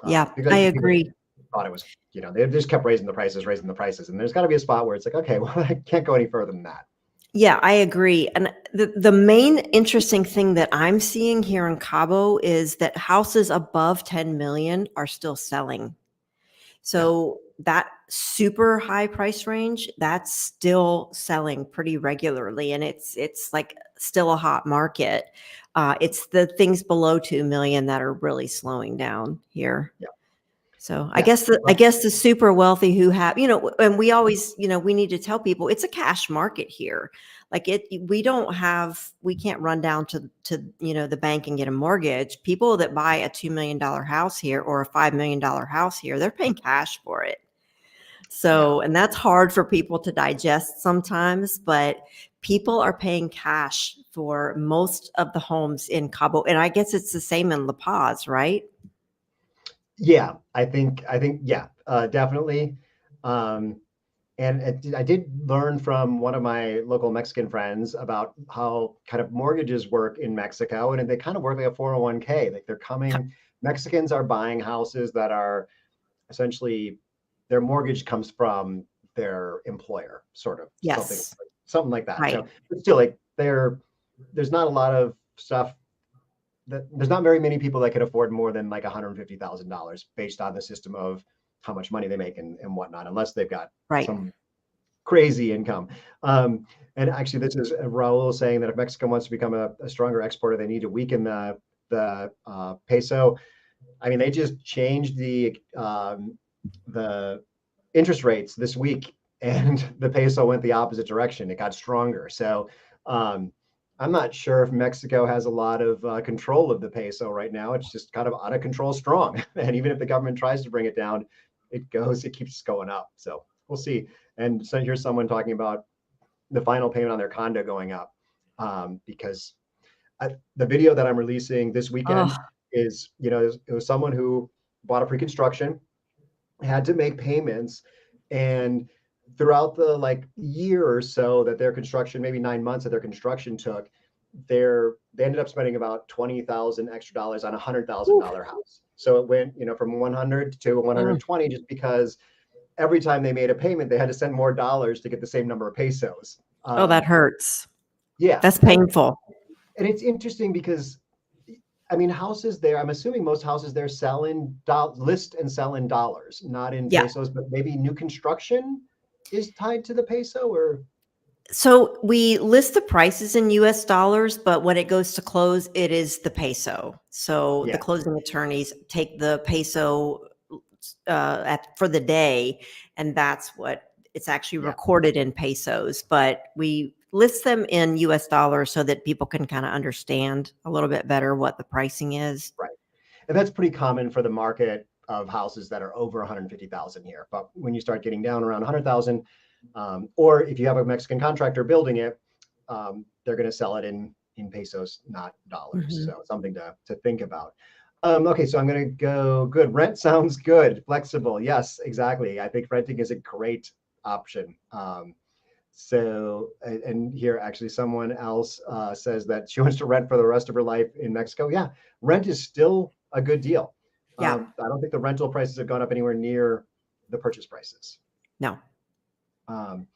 Yeah, Because I people agree. thought it was, they just kept raising the prices. And there's got to be a spot where it's like, okay, well, I can't go any further than that. Yeah, I agree. And the main interesting thing that I'm seeing here in Cabo is that houses above 10 million are still selling. Yeah. So that super high price range, that's still selling pretty regularly. And it's like still a hot market. It's the things below 2 million that are really slowing down here. Yeah. So I Yeah. guess the super wealthy who have, and we always, we need to tell people it's a cash market here. Like we can't run down to the bank and get a mortgage. People that buy a $2 million house here or a $5 million house here, they're paying cash for it. Yeah. So, and that's hard for people to digest sometimes, but people are paying cash for most of the homes in Cabo. And I guess it's the same in La Paz, right? Yeah, yeah, definitely. Um, and I did learn from one of my local Mexican friends about how kind of mortgages work in Mexico, and they kind of work like a 401k. Like Mexicans are buying houses that are essentially their mortgage comes from their employer, sort of Yes. something like that. Right. So, but still, like there's not a lot of stuff that there's not very many people that can afford more than like $150,000 based on the system of how much money they make and whatnot, unless they've got Right. some crazy income. And actually, this is Raul saying that if Mexico wants to become a stronger exporter, they need to weaken the peso. I mean, they just changed the interest rates this week, and the peso went the opposite direction. It got stronger. So um, I'm not sure if Mexico has a lot of control of the peso right now. It's just kind of out of control, strong. And even if the government tries to bring it down, it keeps going up. So we'll see. And so here's someone talking about the final payment on their condo going up, because the video that I'm releasing this weekend Oh, is, it was someone who bought a pre-construction, had to make payments, and throughout the like year or so that their construction, maybe 9 months that their construction took, they ended up spending about 20,000 extra dollars on $100,000 house. So it went, from 100 to mm. 120, just because every time they made a payment, they had to send more dollars to get the same number of pesos. Oh, that hurts. Yeah, That's painful. and it's interesting because, I mean, houses there, I'm assuming most houses there list and sell in dollars, not in Yeah. pesos, but maybe new construction is tied to the peso, or So we list the prices in US dollars, but when it goes to close, it is the peso. So the yeah, closing attorneys take the peso for the day, and that's what it's actually yeah, recorded in pesos. But we list them in US dollars so that people can kind of understand a little bit better what the pricing is. right. And that's pretty common for the market of houses that are over 150,000 here. But when you start getting down around 100,000, or if you have a Mexican contractor building it, they're going to sell it in pesos, not dollars. Mhm. So something to think about. Okay, so I'm going to go good. Rent sounds good. Flexible. Yes, exactly. I think renting is a great option. And here actually someone else says that she wants to rent for the rest of her life in Mexico. Yeah, rent is still a good deal. Yeah. I don't think the rental prices have gone up anywhere near the purchase prices. No. Um,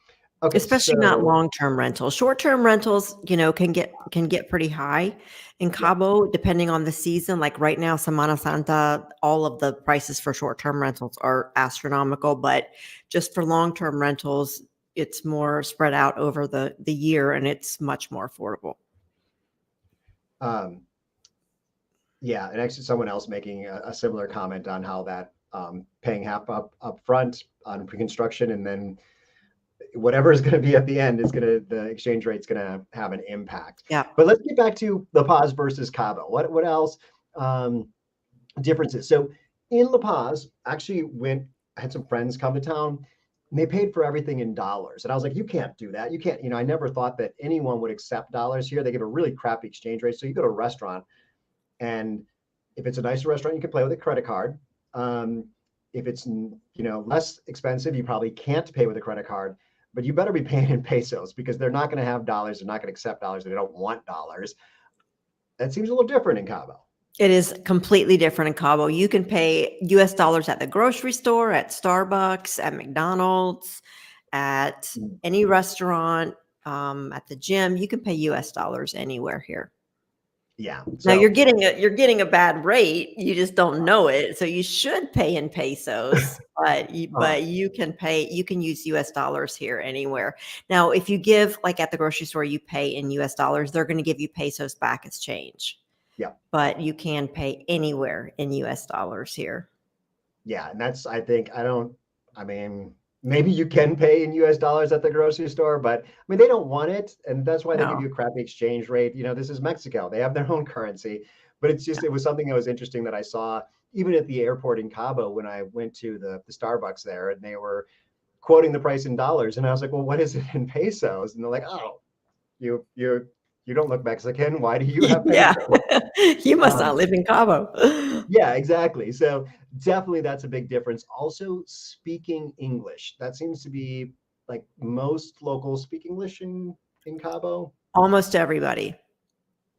okay, Especially not so long-term rentals. Short-term rentals, can get pretty high in yeah, Cabo, depending on the season. Like right now, Semana Santa, all of the prices for short-term rentals are astronomical, but just for long-term rentals, it's more spread out over the year and it's much more affordable. um, yeah, and actually someone else making a similar comment on how that paying half up front on pre-construction and then whatever is going to be at the end is the exchange rate's going to have an impact. Yeah. But let's get back to La Paz versus Cabo. What else differences? So in La Paz, actually I had some friends come to town and they paid for everything in dollars. And I was like, you can't do that. You can't, I never thought that anyone would accept dollars here. They give a really crappy exchange rate. So you go to a restaurant, and if it's a nicer restaurant, you can play with a credit card. If it's less expensive, you probably can't pay with a credit card, but you better be paying in pesos because they're not going to have dollars. They're not going to accept dollars. They don't want dollars. That seems a little different in Cabo. It is completely different in Cabo. You can pay US dollars at the grocery store, at Starbucks, at McDonald's, at any restaurant, at the gym. You can pay US dollars anywhere here. Yeah. Now you're getting a bad rate. You just don't know it. So you should pay in pesos, but you can use US dollars here anywhere. Now, if you give, like at the grocery store, you pay in US dollars, they're going to give you pesos back as change. Yeah. But you can pay anywhere in US dollars here. Yeah. And that's, maybe you can pay in US dollars at the grocery store, but they don't want it. And that's why they give you a crappy exchange rate. This is Mexico. They have their own currency, but it's just, it was something that was interesting that I saw even at the airport in Cabo when I went to the Starbucks there, and they were quoting the price in dollars. And I was like, well, what is it in pesos? And they're like, oh, you don't look Mexican. Why do you have pesos? Yeah. You must not live in Cabo. Yeah, exactly. So definitely that's a big difference. Also, speaking English. That seems to be like most locals speak English in Cabo. Almost everybody.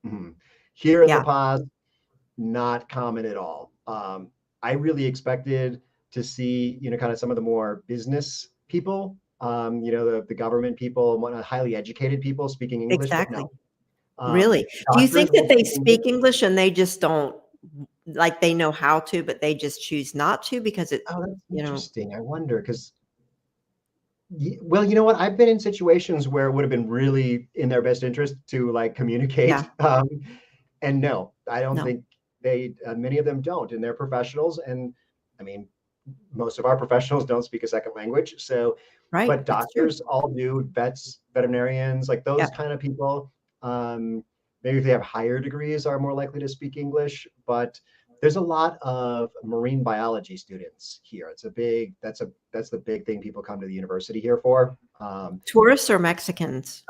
Mm-hmm. Here in La Paz, not common at all. I really expected to see, kind of some of the more business people, the government people and whatnot, highly educated people speaking English. Exactly. No. Really? Do you think that they speak English and they just don't, like they know how to, but they just choose not to because it, that's interesting. I wonder because, well, you know what? I've been in situations where it would have been really in their best interest to like communicate. Yeah. And no, I don't think many of them don't, and they're professionals. And most of our professionals don't speak a second language. So, right. But doctors all do, vets, veterinarians, like those kind of people. Maybe if they have higher degrees are more likely to speak English, but there's a lot of marine biology students here. That's the big thing people come to the university here for. Tourists or Mexicans?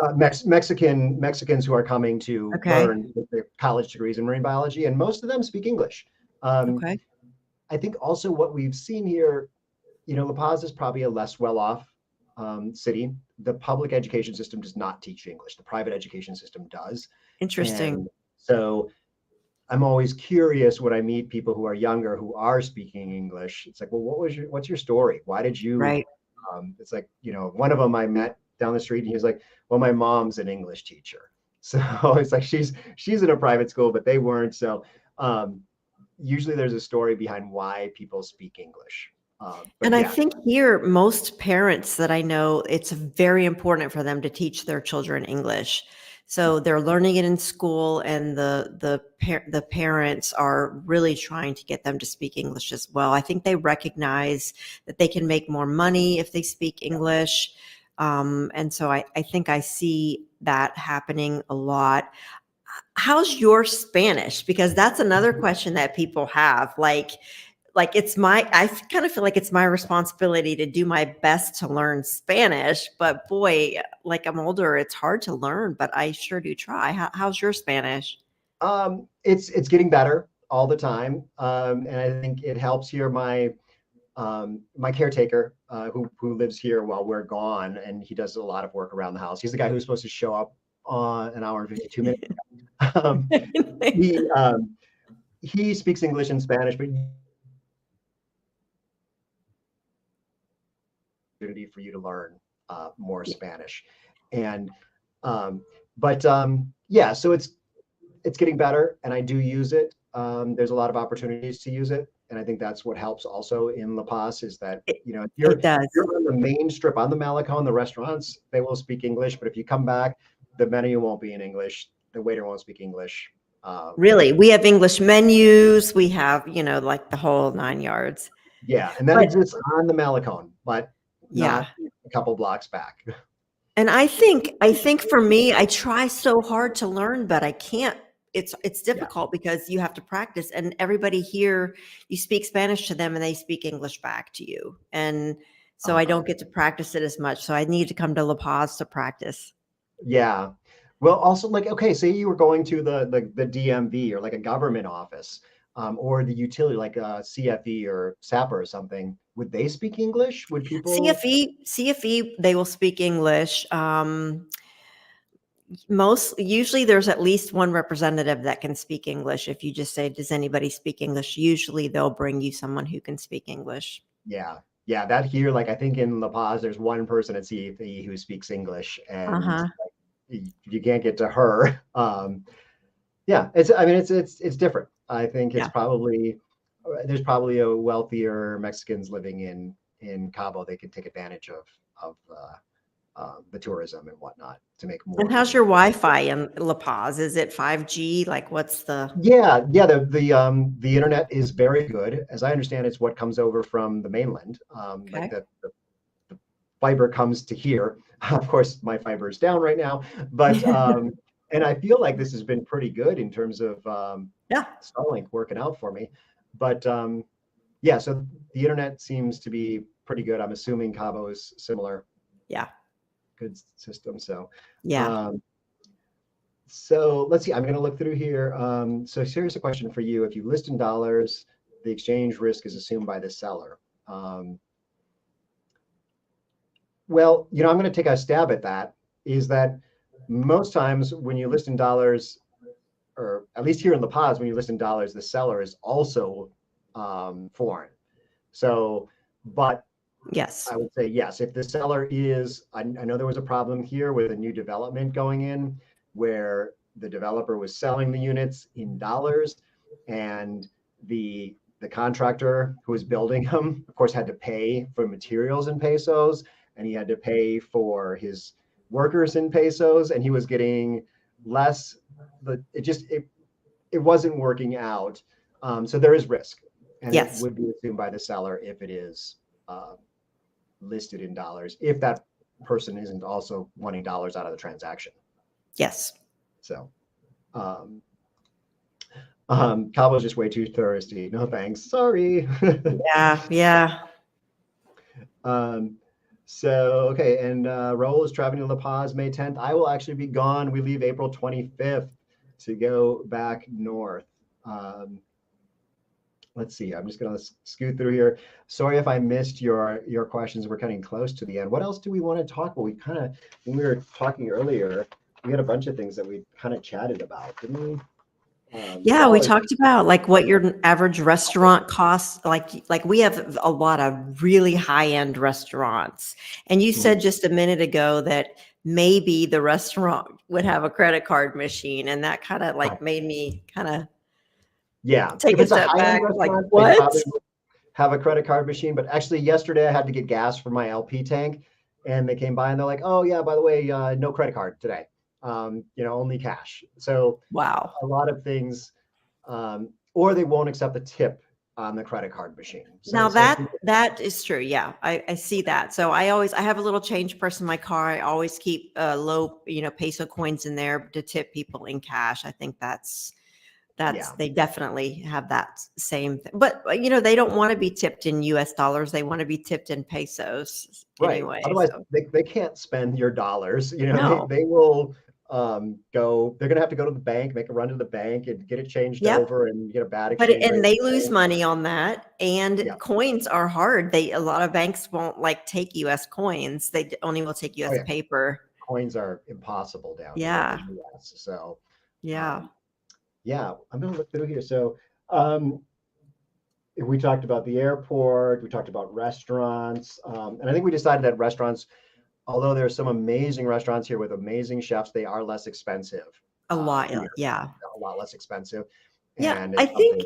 Mexicans who are coming to learn with their college degrees in marine biology, and most of them speak English. I think also what we've seen here, La Paz is probably a less well-off city. The public education system does not teach English. The private education system does. Interesting. And so I'm always curious when I meet people who are younger who are speaking English. It's like, well, what's your story? Why did you? Right. It's like, one of them I met down the street, and he was like, well, my mom's an English teacher. So it's like she's in a private school, but they weren't. So usually there's a story behind why people speak English. I think here, most parents that I know, it's very important for them to teach their children English. So they're learning it in school, and the parents are really trying to get them to speak English as well. I think they recognize that they can make more money if they speak English. And so I think I see that happening a lot. How's your Spanish? Because that's another question that people have. Like I kind of feel like it's my responsibility to do my best to learn Spanish, but boy, like I'm older, it's hard to learn, but I sure do try. How's your Spanish? It's getting better all the time. And I think it helps here. My caretaker, who lives here while we're gone, and he does a lot of work around the house. He's the guy who's supposed to show up on an hour and 52 minutes. He speaks English and Spanish, but for you to learn more Spanish. And so it's getting better, and I do use it. There's a lot of opportunities to use it, and I think that's what helps also in La Paz is that if you're on the main strip, on the Malecon, the restaurants, they will speak English, but if you come back, the menu won't be in English, the waiter won't speak English. Really, we have English menus, we have like the whole 9 yards. Yeah, and that exists on the Malecon, but not a couple blocks back. And I think for me, I try so hard to learn, but I can't. It's Yeah. difficult because you have to practice, and everybody here, you speak Spanish to them and they speak English back to you. And so I Uh-huh. don't get to practice it as much. So I need to come to La Paz to practice. Yeah. Well, also like, okay, say you were going to the DMV or like a government office, or the utility like CFE or SAPR or something. Would they speak English? Would people? CFE, they will speak English. Usually there's at least one representative that can speak English. If you just say, "Does anybody speak English?" Usually they'll bring you someone who can speak English. Yeah. Yeah, that here, like I think in La Paz, there's one person at CFE who speaks English, and Uh-huh. you can't get to her. Yeah, I mean, it's different. I think it's Yeah. probably there's probably a wealthier Mexicans living in Cabo. They could take advantage of the tourism and whatnot to make more And how's money. your Wi-Fi in La Paz? Is it 5G? Like what's the Yeah. The internet is very good. As I understand, it's what comes over from the mainland. Like okay. the fiber comes to here. Of course, my fiber is down right now, but and I feel like this has been pretty good in terms of Yeah. Starlink working out for me. But yeah, so the internet seems to be pretty good. I'm assuming Cabo is similar, Yeah. good system. Yeah. Um, so let's see. I'm going to look through here. So here's a question for you. If you list in dollars, the exchange risk is assumed by the seller. Well, I'm going to take a stab at that. Is that most times when you list in dollars, or at least here in La Paz, when you list in dollars, the seller is also foreign. So, but Yes. I would say yes. If the seller is, I know there was a problem here with a new development going in where the developer was selling the units in dollars, and the contractor who was building them, of course, had to pay for materials in pesos, and he had to pay for his workers in pesos, and he was getting less. But it wasn't working out. So there is risk, and it Yes. would be assumed by the seller if it is listed in dollars, if that person isn't also wanting dollars out of the transaction. Yes. So, um, Cabo's just way too thirsty. No thanks. Sorry. Yeah. Yeah. um, so, okay. And Raul is traveling to La Paz May 10th. I will actually be gone. We leave April 25th to go back north. Um, let's see. I'm just gonna scoot through here. Sorry if I missed your questions. We're getting close to the end. What else do we want to talk about? We kind of, when we were talking earlier, we had a bunch of things that we kind of chatted about, didn't we? Yeah, we Oh, talked about like what your average restaurant costs. Like we have a lot of really high-end restaurants. And you mhm. said just a minute ago that maybe the restaurant would have a credit card machine, and that kind of like made me kind of Yeah. take If a it's a step high-end back. Like, restaurant, they what? probably have a credit card machine. But actually, yesterday I had to get gas for my LP tank, and they came by and they're like, "Oh yeah, by the way, no credit card today. Only cash." So Wow. a lot of things, or they won't accept the tip on the credit card machine. So Now some that people, that is true. Yeah, I see that. So I have a little change purse in my car. I always keep low, peso coins in there to tip people in cash. I think that's yeah, they definitely have that same thing. But they don't want to be tipped in US dollars. They want to be tipped in pesos right. anyway. Otherwise, So they can't spend your dollars. no. They will go. They're gonna have to go to the bank, make a run to the bank, and get it changed Yep. over, and get a bad But exchange and rate. they lose money on that. And Yeah. coins are hard. A lot of banks won't like take US coins. They only will take Oh US yeah. paper. Coins are impossible down here in the Yeah. U.S. So Yeah. um, yeah, I'm gonna look through here. So um, we talked about the airport. We talked about restaurants, and I think we decided that restaurants, although there are some amazing restaurants here with amazing chefs, they are less expensive A lot. here, Yeah. a lot less expensive, Yeah, and it's something.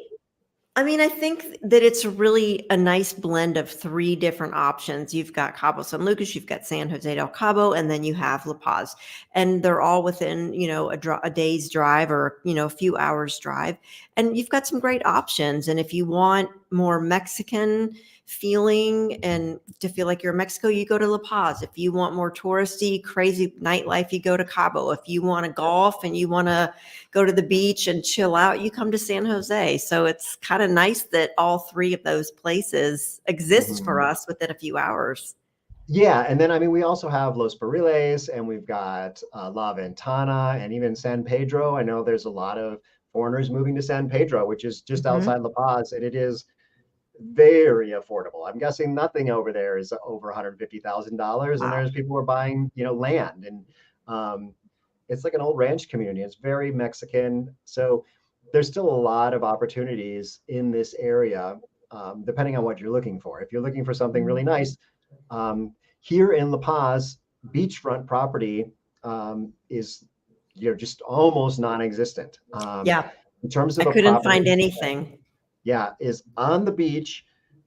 I think that it's really a nice blend of three different options. You've got Cabo San Lucas, you've got San Jose del Cabo, and then you have La Paz. And they're all within, a day's drive or, a few hours drive. And you've got some great options. And if you want more Mexican feeling and to feel like you're in Mexico, you go to La Paz. If you want more touristy, crazy nightlife, you go to Cabo. If you want to golf and you want to go to the beach and chill out, you come to San Jose. So it's kind of nice that all three of those places exist for us within a few hours. Yeah, and then I mean we also have Los Barriles, and we've got La Ventana, and even San Pedro. I know there's a lot of foreigners moving to San Pedro, which is just outside La Paz, and it is very affordable. I'm guessing nothing over there is over $150,000, and Wow. there's people who are buying, land, and it's like an old ranch community. It's very Mexican, so there's still a lot of opportunities in this area, depending on what you're looking for. If you're looking for something really nice, here in La Paz, beachfront property is just almost non-existent. Yeah, In terms I of a couldn't property, find anything. yeah, is on the beach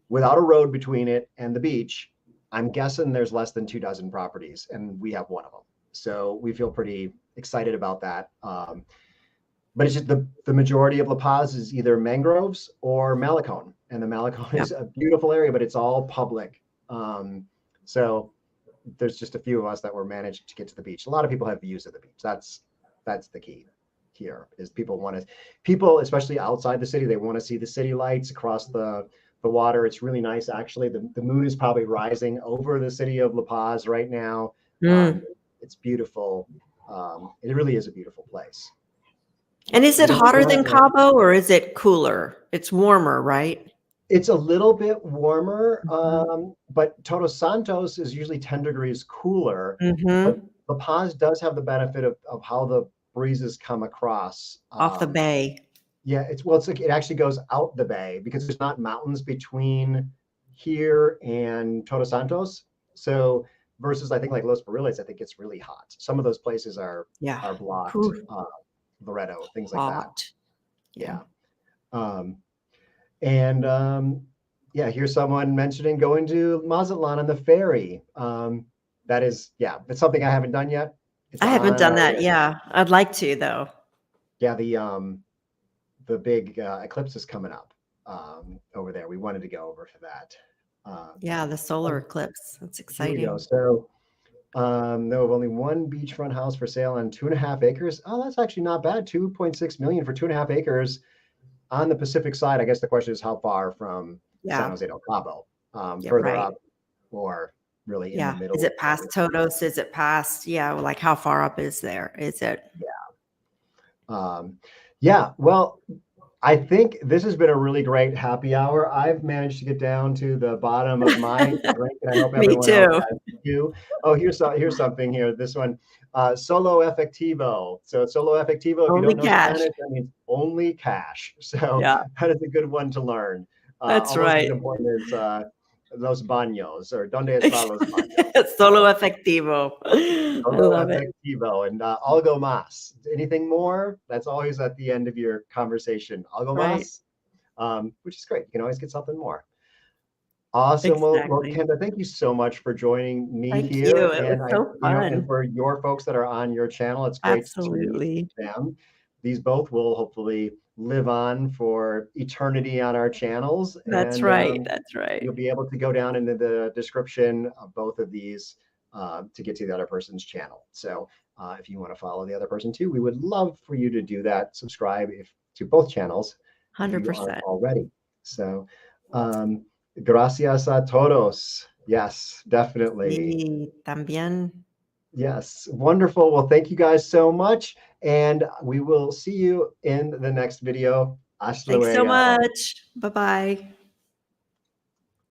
without a road between it and the beach. I'm guessing there's less than 24 properties, and we have one of them. So we feel pretty excited about that. But it's just the majority of La Paz is either mangroves or Malecón, and the Malecón is a beautiful area, but it's all public. So there's just a few of us that were managed to get to the beach. A lot of people have views of the beach. That's the key here, is people, especially outside the city, they want to see the city lights across the water. It's really nice. Actually, the moon is probably rising over the city of La Paz right now. It's beautiful. It really is a beautiful place. And is it hotter than Cabo or is it cooler? It's warmer, right? It's a little bit warmer, but Todos Santos is usually 10 degrees cooler. But La Paz does have the benefit of how the breezes come across. Off the bay. Yeah, it's like it actually goes out the bay because there's not mountains between here and Todos Santos. So versus I think like Los Barriles, I think it's really hot. Some of those places are blocked. Loreto, things like that. Yeah. Here's someone mentioning going to Mazatlan on the ferry. That is, it's something I haven't done yet. I haven't done that. Yeah, I'd like to though. Yeah, the big eclipse is coming up over there. We wanted to go over for that. The solar eclipse. That's exciting. Here we go. So no, only one beachfront house for sale on 2.5 acres. Oh, that's actually not bad. 2.6 million for 2.5 acres on the Pacific side. I guess the question is how far from San Jose del Cabo, further up, or really in the middle. Is it past Todos? Is it past? Like how far up is there? Is it? Well, I think this has been a really great happy hour. I've managed to get down to the bottom of my drink, and I hope everyone else has too. Oh, here's something here. This one, solo efectivo. So solo efectivo, if you don't know Spanish, that means only cash. So that is a good one to learn. That's right. As important as los baños, or donde están los baños. Solo efectivo. Solo efectivo, and algo más. Anything more? That's always at the end of your conversation. Algo más, which is great. You can always get something more. Awesome. Exactly. Well, Kendra, thank you so much for joining me here. You. It was so fun. And for your folks that are on your channel, it's great to meet them. These both will hopefully live on for eternity on our channels. That's right. That's right. You'll be able to go down into the description of both of these to get to the other person's channel. So if you want to follow the other person too, we would love for you to do that. Subscribe to both channels. 100% already. So gracias a todos. Yes, definitely. Sí, también. Yes, wonderful. Well, thank you guys so much. And we will see you in the next video. Hasta luego. Thanks so much. Bye-bye.